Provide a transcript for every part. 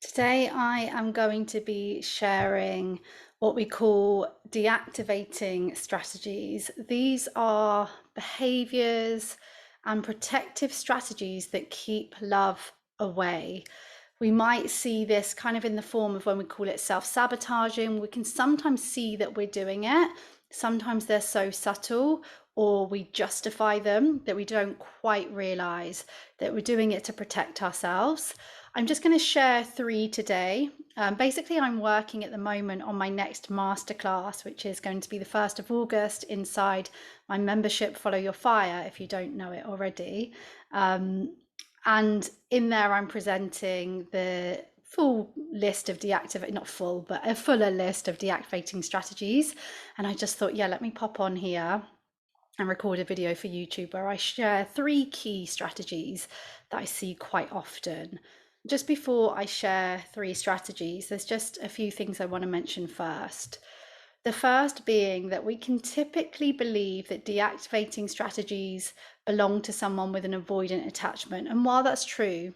Today, I am going to be sharing what we call deactivating strategies. These are behaviors and protective strategies that keep love away. We might see this kind of in the form of when we call it self-sabotaging. We can sometimes see that we're doing it. Sometimes they're so subtle, or we justify them, that we don't quite realize that we're doing it to protect ourselves. I'm just going to share three today. Basically, I'm working at the moment on my next masterclass, which is going to be the 1st of August inside my membership, Follow Your Fire, if you don't know it already. And in there, I'm presenting the full list of not full, but a fuller list of deactivating strategies. And I just thought, yeah, let me pop on here and record a video for YouTube where I share three key strategies that I see quite often. Just before I share three strategies, there's just a few things I want to mention first. The first being that we can typically believe that deactivating strategies belong to someone with an avoidant attachment. And while that's true,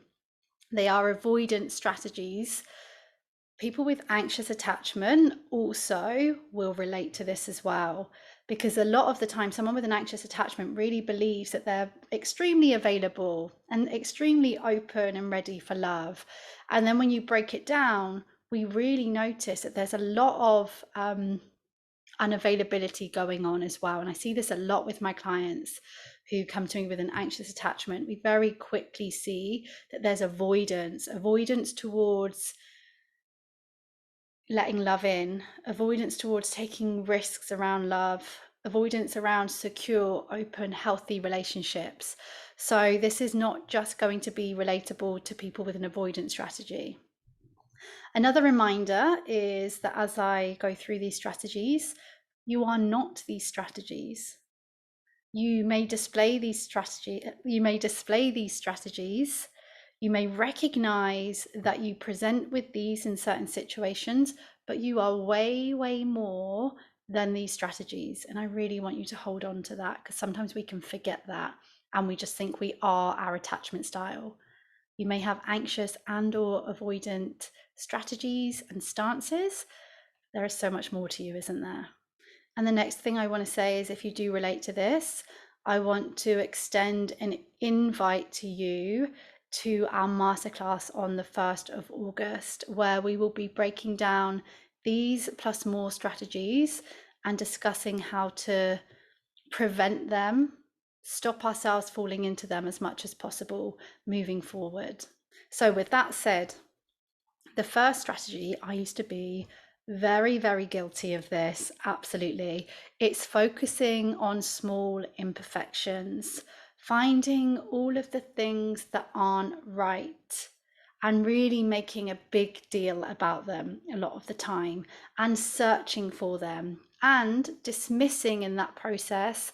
they are avoidant strategies. People with anxious attachment also will relate to this as well, because a lot of the time, someone with an anxious attachment really believes that they're extremely available and extremely open and ready for love. And then when you break it down, we really notice that there's a lot of unavailability going on as well. And I see this a lot with my clients who come to me with an anxious attachment. We very quickly see that there's avoidance towards letting love in, avoidance towards taking risks around love, avoidance around secure, open, healthy relationships. So this is not just going to be relatable to people with an avoidance strategy. Another reminder is that as I go through these strategies, you are not these strategies. You may display these strategies. You may recognize that you present with these in certain situations, but you are way, way more than these strategies. And I really want you to hold on to that, because sometimes we can forget that and we just think we are our attachment style. You may have anxious and/or avoidant strategies and stances. There is so much more to you, isn't there? And the next thing I want to say is, if you do relate to this, I want to extend an invite to you to our masterclass on the 1st of August, where we will be breaking down these plus more strategies and discussing how to prevent them, stop ourselves falling into them as much as possible moving forward. So with that said, the first strategy, I used to be very, very guilty of this. Absolutely. It's focusing on small imperfections, finding all of the things that aren't right and really making a big deal about them a lot of the time and searching for them and dismissing in that process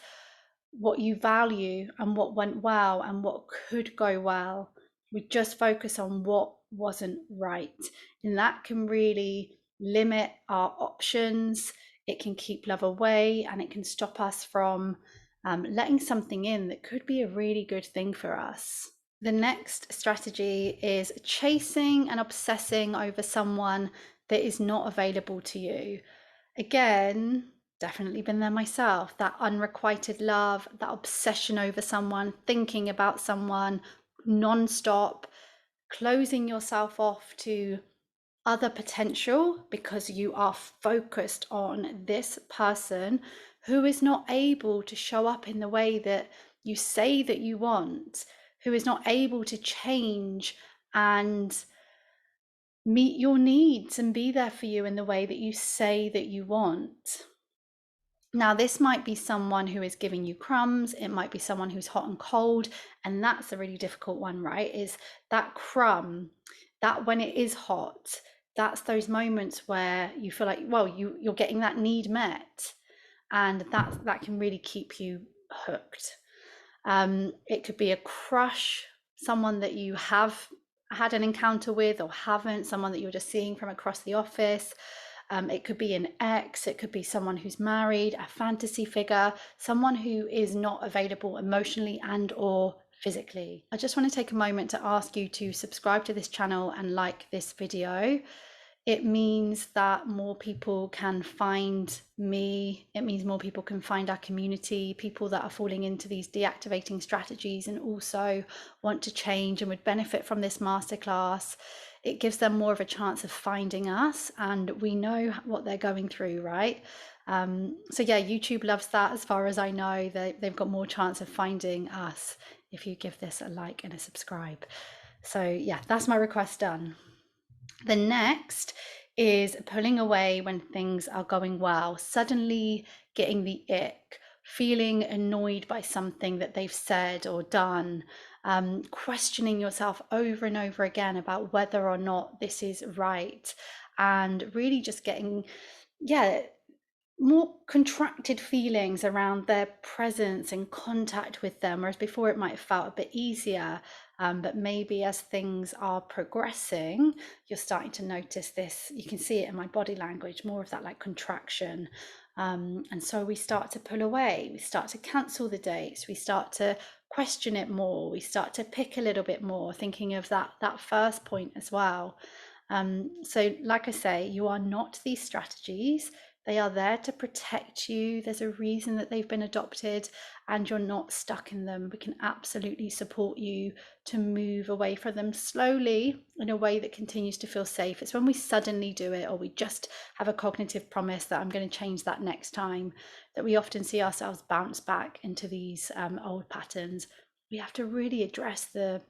what you value and what went well and what could go well. We just focus on what wasn't right, and that can really limit our options. It can keep love away, and it can stop us from letting something in that could be a really good thing for us. The next strategy is chasing and obsessing over someone that is not available to you. Again, definitely been there myself. That unrequited love, that obsession over someone, thinking about someone non-stop, closing yourself off to other potential because you are focused on this person who is not able to show up in the way that you say that you want, who is not able to change and meet your needs and be there for you in the way that you say that you want. Now, this might be someone who is giving you crumbs. It might be someone who's hot and cold. And that's a really difficult one, right? Is that crumb, that when it is hot, that's those moments where you feel like, well, you're getting that need met. And that can really keep you hooked. It could be a crush, someone that you have had an encounter with or haven't, someone that you're just seeing from across the office. It could be an ex, it could be someone who's married, a fantasy figure, someone who is not available emotionally and or physically. I just want to take a moment to ask you to subscribe to this channel and like this video. It means that more people can find me. It means more people can find our community, people that are falling into these deactivating strategies and also want to change and would benefit from this masterclass. It gives them more of a chance of finding us, and we know what they're going through, right? So yeah, YouTube loves that. As far as I know, they've got more chance of finding us if you give this a like and a subscribe. So yeah, that's my request done. The next is pulling away when things are going well, suddenly getting the ick, feeling annoyed by something that they've said or done, questioning yourself over and over again about whether or not this is right, and really just getting, yeah, more contracted feelings around their presence and contact with them, whereas before it might have felt a bit easier. But maybe as things are progressing, you're starting to notice this. You can see it in my body language, more of that like contraction. And so we start to pull away, we start to cancel the dates, we start to question it more, we start to pick a little bit more, thinking of that first point as well. So like I say, you are not these strategies. They are there to protect you. There's a reason that they've been adopted, and you're not stuck in them. We can absolutely support you to move away from them slowly in a way that continues to feel safe. It's when we suddenly do it, or we just have a cognitive promise that I'm going to change that next time, that we often see ourselves bounce back into these old patterns. We have to really address the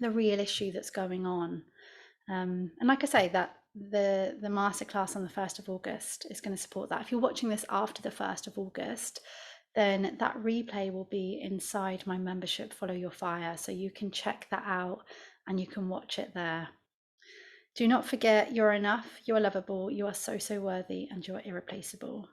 real issue that's going on. And like I say, that the masterclass on the 1st of August is going to support that. If you're watching this after the 1st of August, then that replay will be inside my membership, Follow Your Fire. So you can check that out and you can watch it there. Do not forget, you're enough, you are lovable, you are so, so worthy, and you are irreplaceable.